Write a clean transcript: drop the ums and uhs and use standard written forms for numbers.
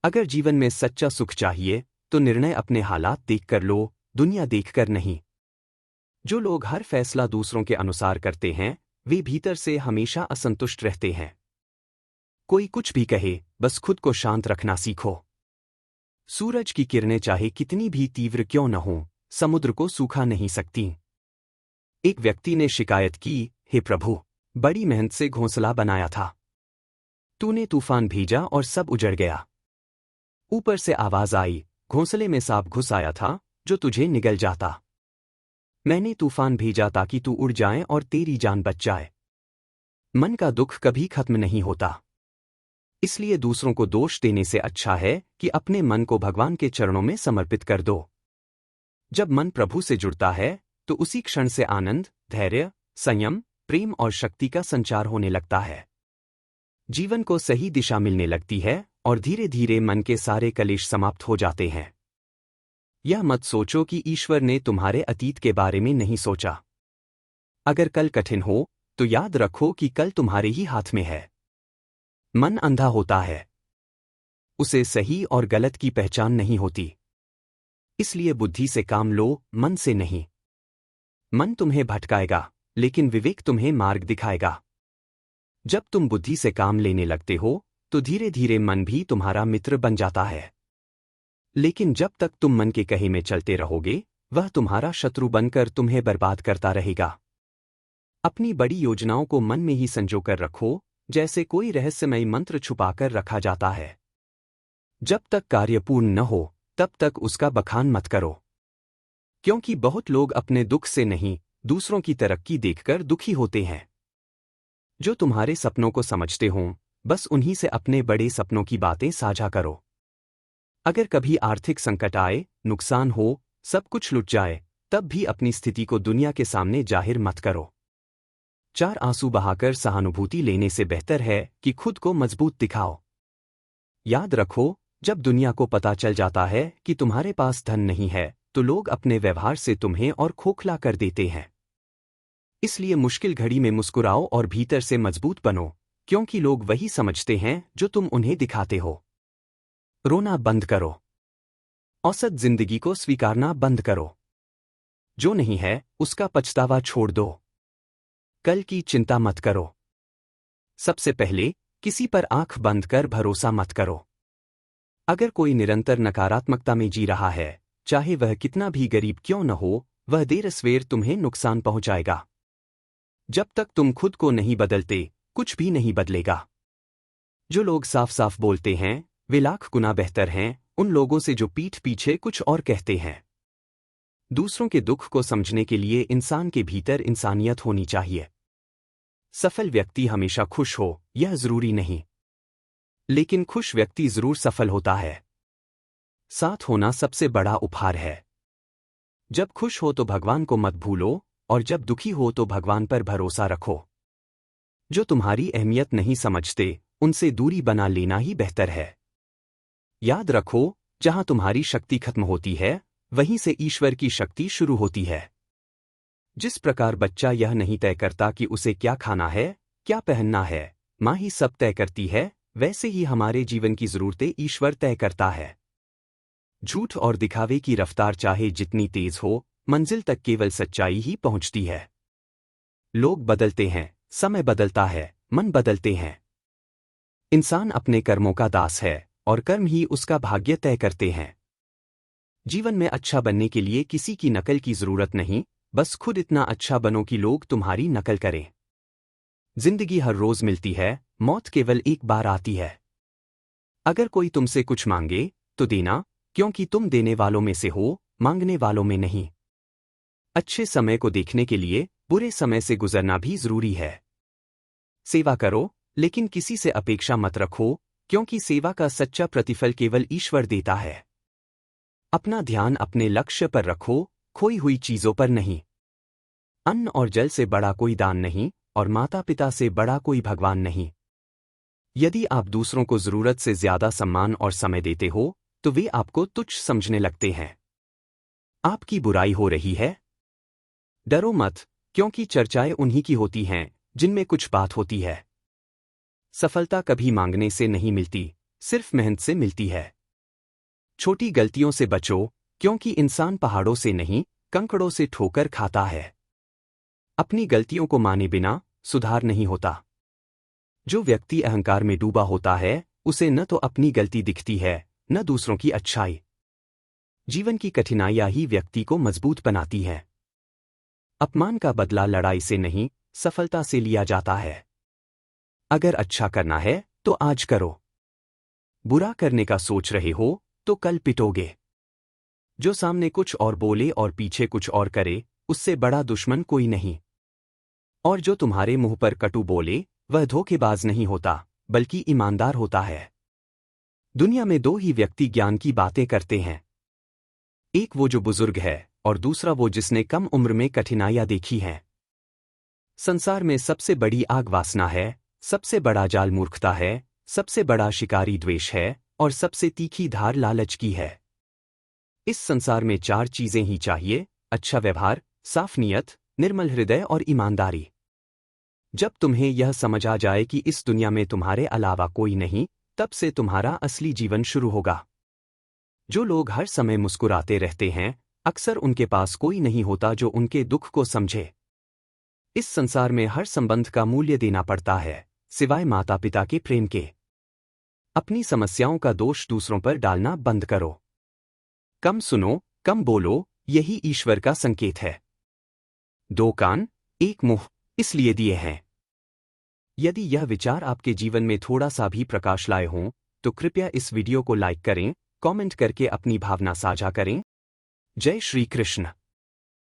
अगर जीवन में सच्चा सुख चाहिए तो निर्णय अपने हालात देखकर लो, दुनिया देखकर नहीं। जो लोग हर फैसला दूसरों के अनुसार करते हैं वे भीतर से हमेशा असंतुष्ट रहते हैं। कोई कुछ भी कहे, बस खुद को शांत रखना सीखो। सूरज की किरणें चाहे कितनी भी तीव्र क्यों न हों, समुद्र को सूखा नहीं सकती। एक व्यक्ति ने शिकायत की, हे प्रभु, बड़ी मेहनत से घोंसला बनाया था, तूने तूफान भेजा और सब उजड़ गया। ऊपर से आवाज आई, घोंसले में सांप घुस आया था जो तुझे निगल जाता। मैंने तूफान भेजा ताकि तू उड़ जाए और तेरी जान बच जाए। मन का दुख कभी खत्म नहीं होता, इसलिए दूसरों को दोष देने से अच्छा है कि अपने मन को भगवान के चरणों में समर्पित कर दो। जब मन प्रभु से जुड़ता है तो उसी क्षण से आनंद, धैर्य, संयम, प्रेम और शक्ति का संचार होने लगता है। जीवन को सही दिशा मिलने लगती है और धीरे धीरे मन के सारे कलेश समाप्त हो जाते हैं। यह मत सोचो कि ईश्वर ने तुम्हारे अतीत के बारे में नहीं सोचा। अगर कल कठिन हो तो याद रखो कि कल तुम्हारे ही हाथ में है। मन अंधा होता है, उसे सही और गलत की पहचान नहीं होती, इसलिए बुद्धि से काम लो, मन से नहीं। मन तुम्हें भटकाएगा लेकिन विवेक तुम्हें मार्ग दिखाएगा। जब तुम बुद्धि से काम लेने लगते हो तो धीरे धीरे मन भी तुम्हारा मित्र बन जाता है, लेकिन जब तक तुम मन के कहे में चलते रहोगे वह तुम्हारा शत्रु बनकर तुम्हें बर्बाद करता रहेगा। अपनी बड़ी योजनाओं को मन में ही संजो कर रखो, जैसे कोई रहस्यमय मंत्र छुपाकर रखा जाता है। जब तक कार्य पूर्ण न हो तब तक उसका बखान मत करो, क्योंकि बहुत लोग अपने दुख से नहीं दूसरों की तरक्की देखकर दुखी होते हैं। जो तुम्हारे सपनों को समझते हों बस उन्हीं से अपने बड़े सपनों की बातें साझा करो। अगर कभी आर्थिक संकट आए, नुकसान हो, सब कुछ लुट जाए, तब भी अपनी स्थिति को दुनिया के सामने जाहिर मत करो। 4 आंसू बहाकर सहानुभूति लेने से बेहतर है कि खुद को मजबूत दिखाओ। याद रखो, जब दुनिया को पता चल जाता है कि तुम्हारे पास धन नहीं है तो लोग अपने व्यवहार से तुम्हें और खोखला कर देते हैं। इसलिए मुश्किल घड़ी में मुस्कुराओ और भीतर से मजबूत बनो, क्योंकि लोग वही समझते हैं जो तुम उन्हें दिखाते हो। रोना बंद करो, औसत जिंदगी को स्वीकारना बंद करो। जो नहीं है उसका पछतावा छोड़ दो, कल की चिंता मत करो। सबसे पहले किसी पर आंख बंद कर भरोसा मत करो। अगर कोई निरंतर नकारात्मकता में जी रहा है, चाहे वह कितना भी गरीब क्यों न हो, वह देर सवेर तुम्हें नुकसान पहुंचाएगा। जब तक तुम खुद को नहीं बदलते कुछ भी नहीं बदलेगा। जो लोग साफ साफ बोलते हैं वे लाख गुना बेहतर हैं उन लोगों से जो पीठ पीछे कुछ और कहते हैं। दूसरों के दुख को समझने के लिए इंसान के भीतर इंसानियत होनी चाहिए। सफल व्यक्ति हमेशा खुश हो यह जरूरी नहीं, लेकिन खुश व्यक्ति जरूर सफल होता है। साथ होना सबसे बड़ा उपहार है। जब खुश हो तो भगवान को मत भूलो और जब दुखी हो तो भगवान पर भरोसा रखो। जो तुम्हारी अहमियत नहीं समझते उनसे दूरी बना लेना ही बेहतर है। याद रखो, जहां तुम्हारी शक्ति खत्म होती है वहीं से ईश्वर की शक्ति शुरू होती है। जिस प्रकार बच्चा यह नहीं तय करता कि उसे क्या खाना है, क्या पहनना है, माँ ही सब तय करती है, वैसे ही हमारे जीवन की जरूरतें ईश्वर तय करता है। झूठ और दिखावे की रफ्तार चाहे जितनी तेज हो, मंजिल तक केवल सच्चाई ही पहुंचती है। लोग बदलते हैं, समय बदलता है, मन बदलते हैं। इंसान अपने कर्मों का दास है और कर्म ही उसका भाग्य तय करते हैं। जीवन में अच्छा बनने के लिए किसी की नकल की जरूरत नहीं, बस खुद इतना अच्छा बनो कि लोग तुम्हारी नकल करें। जिंदगी हर रोज मिलती है, मौत केवल एक बार आती है। अगर कोई तुमसे कुछ मांगे तो देना, क्योंकि तुम देने वालों में से हो, मांगने वालों में नहीं। अच्छे समय को देखने के लिए बुरे समय से गुजरना भी जरूरी है। सेवा करो लेकिन किसी से अपेक्षा मत रखो, क्योंकि सेवा का सच्चा प्रतिफल केवल ईश्वर देता है। अपना ध्यान अपने लक्ष्य पर रखो, खोई हुई चीजों पर नहीं। अन्न और जल से बड़ा कोई दान नहीं और माता पिता से बड़ा कोई भगवान नहीं। यदि आप दूसरों को जरूरत से ज्यादा सम्मान और समय देते हो तो वे आपको तुच्छ समझने लगते हैं। आपकी बुराई हो रही है? डरो मत, क्योंकि चर्चाएं उन्हीं की होती हैं जिनमें कुछ बात होती है। सफलता कभी मांगने से नहीं मिलती, सिर्फ मेहनत से मिलती है। छोटी गलतियों से बचो, क्योंकि इंसान पहाड़ों से नहीं, कंकड़ों से ठोकर खाता है। अपनी गलतियों को माने बिना सुधार नहीं होता। जो व्यक्ति अहंकार में डूबा होता है, उसे न तो अपनी गलती दिखती है, न दूसरों की अच्छाई। जीवन की कठिनाइयां ही व्यक्ति को मजबूत बनाती है। अपमान का बदला लड़ाई से नहीं, सफलता से लिया जाता है। अगर अच्छा करना है तो आज करो। बुरा करने का सोच रहे हो तो कल पिटोगे। जो सामने कुछ और बोले और पीछे कुछ और करे, उससे बड़ा दुश्मन कोई नहीं। और जो तुम्हारे मुंह पर कटु बोले, वह धोखेबाज नहीं होता, बल्कि ईमानदार होता है। दुनिया में दो ही व्यक्ति ज्ञान की बातें करते हैं। एक वो जो बुजुर्ग है, और दूसरा वो जिसने कम उम्र में कठिनाइयां देखी हैं। संसार में सबसे बड़ी आग वासना है, सबसे बड़ा जाल मूर्खता है, सबसे बड़ा शिकारी द्वेष है, और सबसे तीखी धार लालच की है। इस संसार में 4 चीजें ही चाहिए: अच्छा व्यवहार, साफ नीयत, निर्मल हृदय और ईमानदारी। जब तुम्हें यह समझ आ जाए कि इस दुनिया में तुम्हारे अलावा कोई नहीं, तब से तुम्हारा असली जीवन शुरू होगा। जो लोग हर समय मुस्कुराते रहते हैं, अक्सर उनके पास कोई नहीं होता जो उनके दुख को समझे। इस संसार में हर संबंध का मूल्य देना पड़ता है, सिवाय माता पिता के प्रेम के। अपनी समस्याओं का दोष दूसरों पर डालना बंद करो। कम सुनो, कम बोलो, यही ईश्वर का संकेत है। 2 कान, 1 मुंह, इसलिए दिए हैं। यदि यह विचार आपके जीवन में थोड़ा सा भी प्रकाश लाए हों, तो कृपया इस वीडियो को लाइक करें, कमेंट करके अपनी भावना साझा करें। जय श्री कृष्ण।